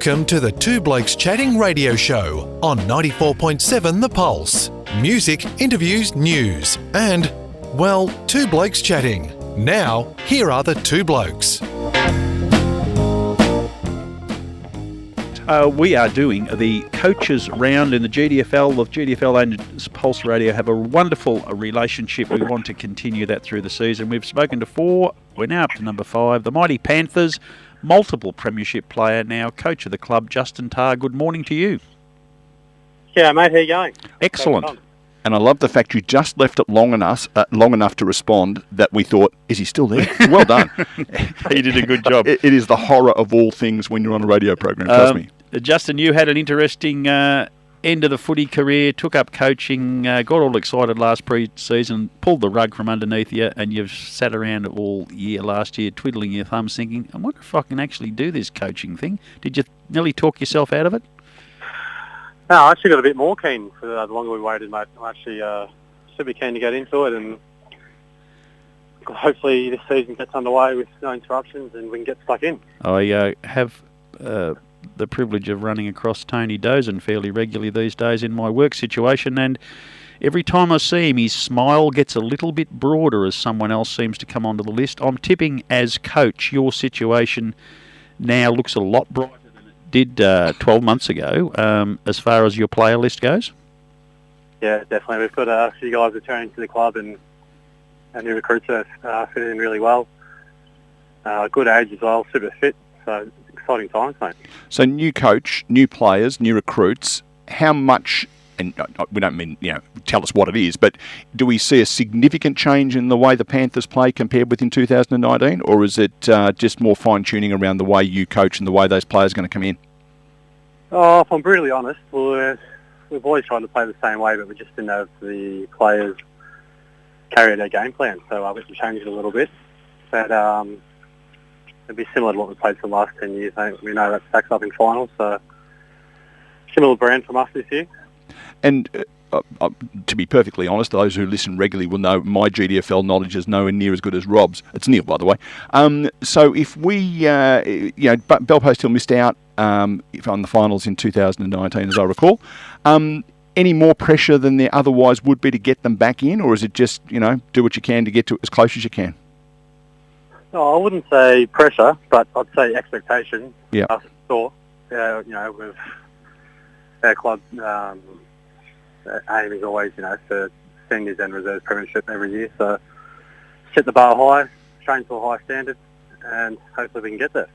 Welcome to the Two Blokes Chatting radio show on 94.7 The Pulse. Music, interviews, news, and, well, Two Blokes Chatting. Now, here are the two blokes. We are doing the coaches round in the GDFL. The GDFL and Pulse Radio have a wonderful relationship. We want to continue that through the season. We've spoken to four. We're now up to number 5. The Mighty Panthers, multiple premiership player, now coach of the club, Justin Tarr. Good morning to you. Yeah, mate. How you going? Excellent. And I love the fact you just left it long enough to respond that we thought, is he still there? Well done. He did a good job. It is the horror of all things when you're on a radio program, trust me. Justin, you had an interesting end of the footy career, took up coaching, got all excited last pre-season, pulled the rug from underneath you, and you've sat around all year last year twiddling your thumbs thinking, I wonder if I can actually do this coaching thing. Did you nearly talk yourself out of it? No, I actually got a bit more keen for the longer we waited, mate. I'm actually super keen to get into it, and hopefully this season gets underway with no interruptions and we can get stuck in. I have the privilege of running across Tony Dozen fairly regularly these days in my work situation, and every time I see him, his smile gets a little bit broader as someone else seems to come onto the list. I'm tipping, as coach, your situation now looks a lot brighter than it did 12 months ago, as far as your player list goes. Yeah, definitely. We've got a few guys returning to the club, and new recruits are fitting in really well. Good age as well, super fit, so exciting times, mate. So new coach, new players, new recruits, how much, and we don't mean, tell us what it is, but do we see a significant change in the way the Panthers play compared with in 2019, or is it just more fine-tuning around the way you coach and the way those players are going to come in? Oh, if I'm brutally honest, we've always tried to play the same way, but we just didn't have the players carry their game plan, so we changed it a little bit. But it'd be similar to what we played for the last 10 years. We know that stacks up in finals, so similar brand from us this year. And to be perfectly honest, those who listen regularly will know my GDFL knowledge is nowhere near as good as Rob's. It's Neil, by the way. So if we, Bellpost Hill missed out on the finals in 2019, as I recall. Any more pressure than there otherwise would be to get them back in, or is it just, do what you can to get to as close as you can? No, I wouldn't say pressure, but I'd say expectation. Yeah. I thought, with our club aim is always, for seniors and reserves premiership every year. So set the bar high, train to a high standard, and hopefully we can get there.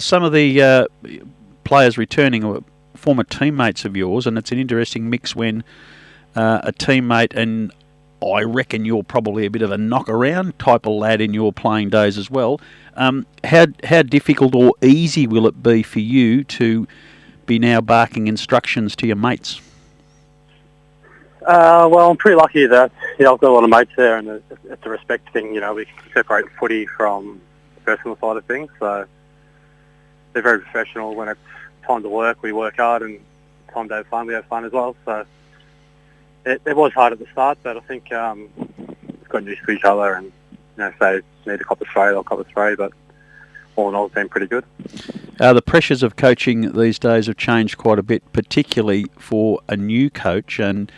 Some of the players returning are former teammates of yours, and it's an interesting mix when a teammate, and I reckon you're probably a bit of a knock-around type of lad in your playing days as well. How difficult or easy will it be for you to be now barking instructions to your mates? Well, I'm pretty lucky that I've got a lot of mates there, and it's a respect thing. We can separate footy from the personal side of things, so they're very professional. When it's time to work, we work hard, and time to have fun, we have fun as well. So it was hard at the start, but I think we've got used to each other, and say need to cop a spray, they'll cop a spray, but all in all, it's been pretty good. The pressures of coaching these days have changed quite a bit, particularly for a new coach, and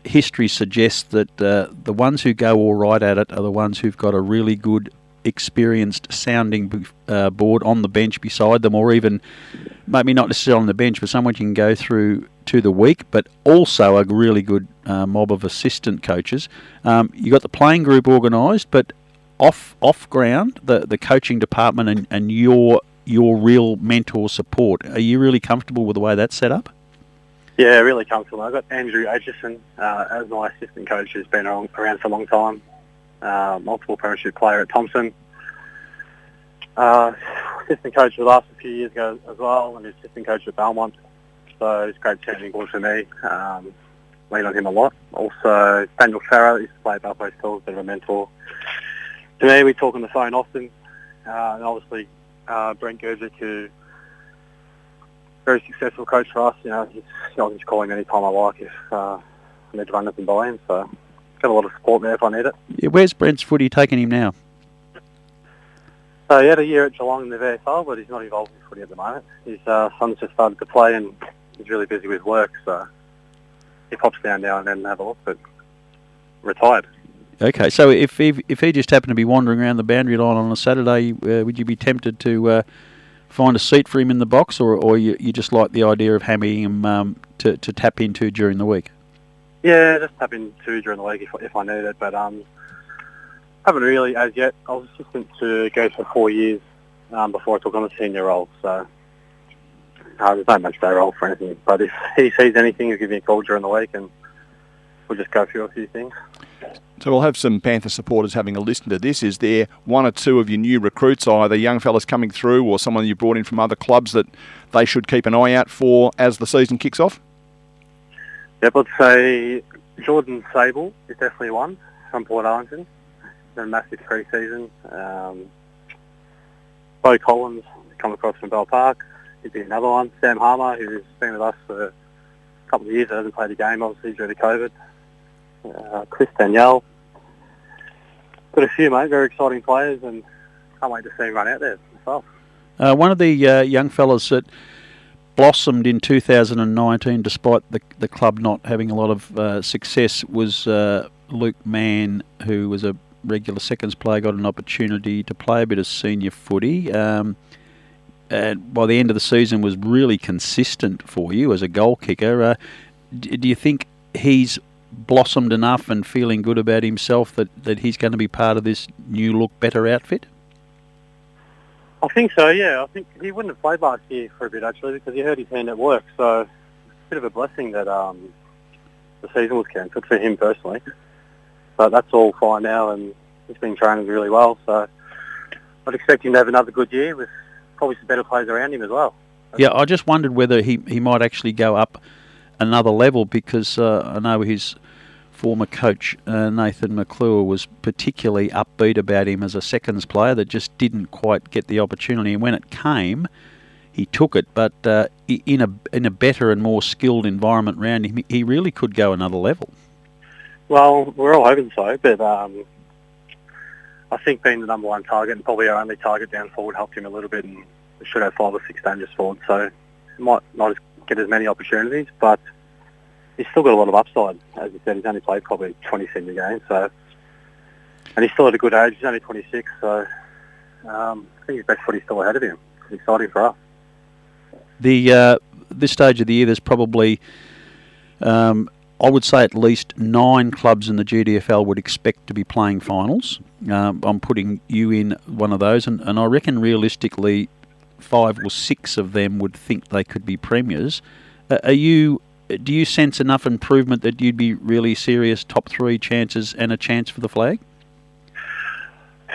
history suggests that the ones who go all right at it are the ones who've got a really good, experienced sounding board on the bench beside them, or even maybe not necessarily on the bench, but someone you can go through to the week, but also a really good mob of assistant coaches. You got the playing group organised, but off ground, the coaching department and your real mentor support. Are you really comfortable with the way that's set up? Yeah, really comfortable. I've got Andrew Aitchison as my assistant coach, who's been around for a long time. Multiple premiership player at Thompson. Assistant coach for the last few years ago as well, and assistant coach at Belmont. So he's a great sounding board for me. Lean on him a lot. Also, Daniel Farrow used to play at Bellpost Hill, a bit of a mentor to me. We talk on the phone often. And obviously, Brent Gergic, who very successful coach for us. I can just call him any time I like if I need to run anything by him. So got a lot of support there if I need it. Yeah, where's Brent's footy taking him now? So he had a year at Geelong in the VFL, but he's not involved in footy at the moment. His son's just started to play and he's really busy with work, so he pops down now and then and have a look, but retired. Okay, so if he just happened to be wandering around the boundary line on a Saturday, would you be tempted to find a seat for him in the box, or you just like the idea of having him to tap into during the week? Yeah, just tap into during the week if I need it, but haven't really as yet. I was assistant to go for 4 years before I took on the senior role, so there's not much day role for anything. But if he sees anything, he'll give me a call during the week and we'll just go through a few things. So we'll have some Panther supporters having a listen to this. Is there one or two of your new recruits, either young fellas coming through or someone you brought in from other clubs, that they should keep an eye out for as the season kicks off? Yep, I'd say Jordan Sable is definitely one from Port Arlington. Been a massive pre-season. Bo Collins come across from Bell Park. He'd be another one. Sam Harmer, who's been with us for a couple of years, hasn't played a game obviously due to COVID. Chris Danielle. Got a few, mate. Very exciting players, and can't wait to see him run out there myself. One of the young fellas that blossomed in 2019, despite the club not having a lot of success, was Luke Mann, who was a regular seconds player, got an opportunity to play a bit of senior footy. And by the end of the season was really consistent for you as a goal kicker. Do you think he's blossomed enough and feeling good about himself that he's going to be part of this new look better outfit? I think so, yeah. I think he wouldn't have played last year for a bit, actually, because he hurt his hand at work. So it's a bit of a blessing that the season was cancelled for him personally. But that's all fine now, and he's been training really well. So I'd expect him to have another good year with probably some better players around him as well. Yeah, I just wondered whether he might actually go up another level, because I know his former coach, Nathan McClure, was particularly upbeat about him as a seconds player that just didn't quite get the opportunity. And when it came, he took it, but in a better and more skilled environment around him, he really could go another level. Well, we're all hoping so, but I think being the number one target and probably our only target down forward helped him a little bit, and we should have 5 or 6 dangerous forwards, so he might not get as many opportunities, but he's still got a lot of upside. As you said, he's only played probably 20 senior games, so, and he's still at a good age. He's only 26, so I think his best footy's still ahead of him. It's exciting for us. This stage of the year, there's probably, I would say, at least 9 clubs in the GDFL would expect to be playing finals. I'm putting you in one of those, and I reckon realistically 5 or 6 of them would think they could be premiers. Do you sense enough improvement that you'd be really serious top 3 chances and a chance for the flag?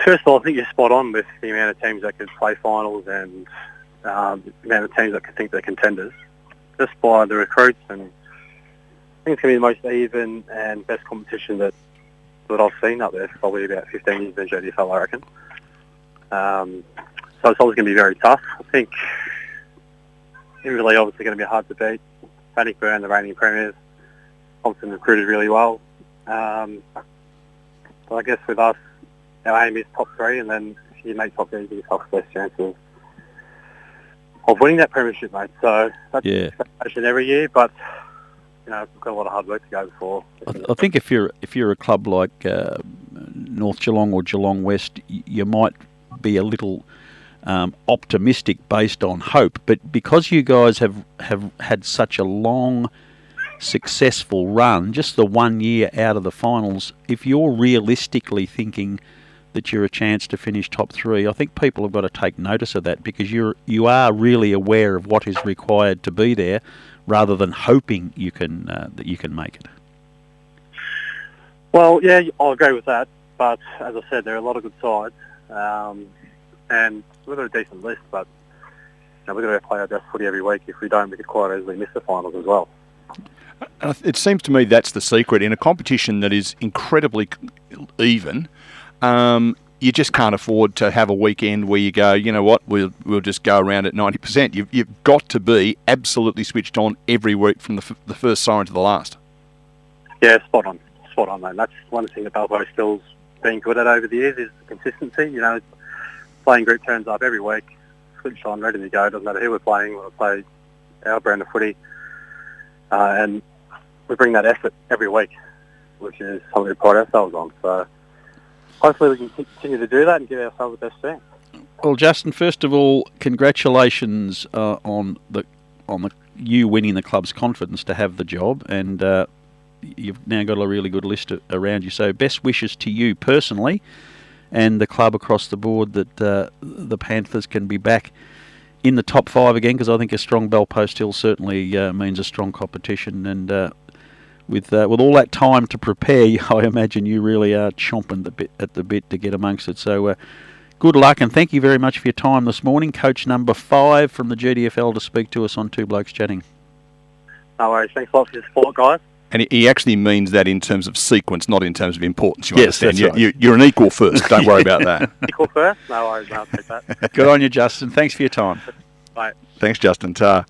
First of all, I think you're spot on with the amount of teams that could play finals and the amount of teams that could think they're contenders. Just by the recruits, and I think it's going to be the most even and best competition that I've seen up there for probably about 15 years in GDFL, I reckon. So it's always going to be very tough. I think Inverleigh obviously going to be hard to beat. Bannockburn, the reigning premiers, Thompson recruited really well. But I guess with us, our aim is top 3, and then if you make top 3, you give yourself the best chance of winning that premiership, mate. So that's the expectation every year, but you know, we've got a lot of hard work to go before. I think if you're a club like North Geelong or Geelong West, you might be a little optimistic based on hope, but because you guys have had such a long, successful run, just the 1 year out of the finals, if you're realistically thinking that you're a chance to finish top 3, I think people have got to take notice of that, because you are really aware of what is required to be there, rather than hoping you can that you can make it. Well, yeah, I'll agree with that, but as I said, there are a lot of good sides. And we've got a decent list, but you know, we've got to play our best footy every week. If we don't, we could quite easily miss the finals as well. It seems to me that's the secret. In a competition that is incredibly even, you just can't afford to have a weekend where you go, you know what, we'll just go around at 90%. You've got to be absolutely switched on every week from the first siren to the last. Yeah, spot on, mate. That's one thing that Balbo's still's been good at over the years is consistency. You know, playing group turns up every week, switched on, ready to go. Doesn't matter who we're playing. We'll play our brand of footy, and we bring that effort every week, which is something we pride ourselves on. So hopefully we can continue to do that and give ourselves the best chance. Well, Justin, first of all, congratulations on you winning the club's confidence to have the job, and you've now got a really good list around you. So best wishes to you personally and the club across the board that the Panthers can be back in the top 5 again, because I think a strong Belpost Hill certainly means a strong competition. And with all that time to prepare, I imagine you really are chomping at the bit to get amongst it. So good luck, and thank you very much for your time this morning. Coach number 5 from the GDFL to speak to us on Two Blokes Chatting. No worries. Thanks a lot for your support, guys. And he actually means that in terms of sequence, not in terms of importance. You Yes, understand? that's right. You're an equal first. Don't worry about that. Equal first? No worries. I'll take that. Good on you, Justin. Thanks for your time. Bye. Thanks, Justin. Tarr.